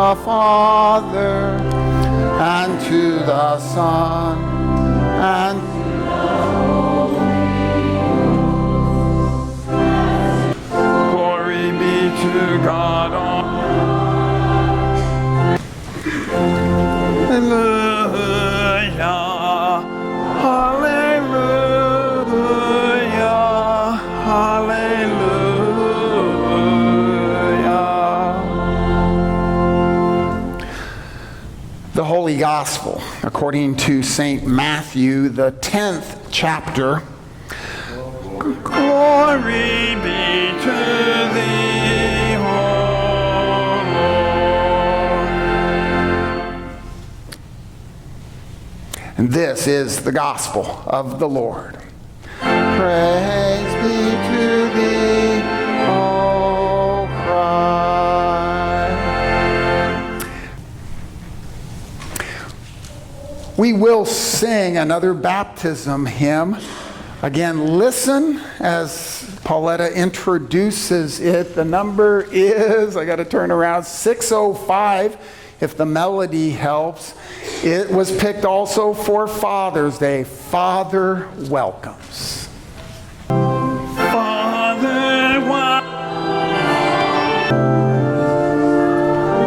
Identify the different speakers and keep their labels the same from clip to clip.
Speaker 1: the Father, and to the Son, and glory be to God. Hallelujah, hallelujah, hallelujah. The Holy Gospel, according to St. Matthew, the 10th chapter. Glory be to thee, O Lord. And this is the gospel of the Lord. Praise be to thee, O Christ. We will sing another baptism hymn. Again, listen as Pauletta introduces it. The number is, I got to turn around, 605, if the melody helps. It was picked also for Father's Day. Father welcomes. Father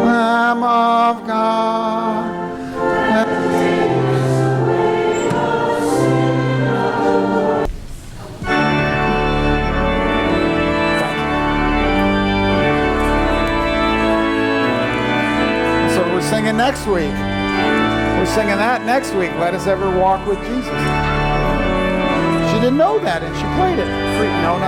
Speaker 1: Lamb of God. Singing next week. We're singing that next week. Let us ever walk with Jesus. She didn't know that and she played it. No.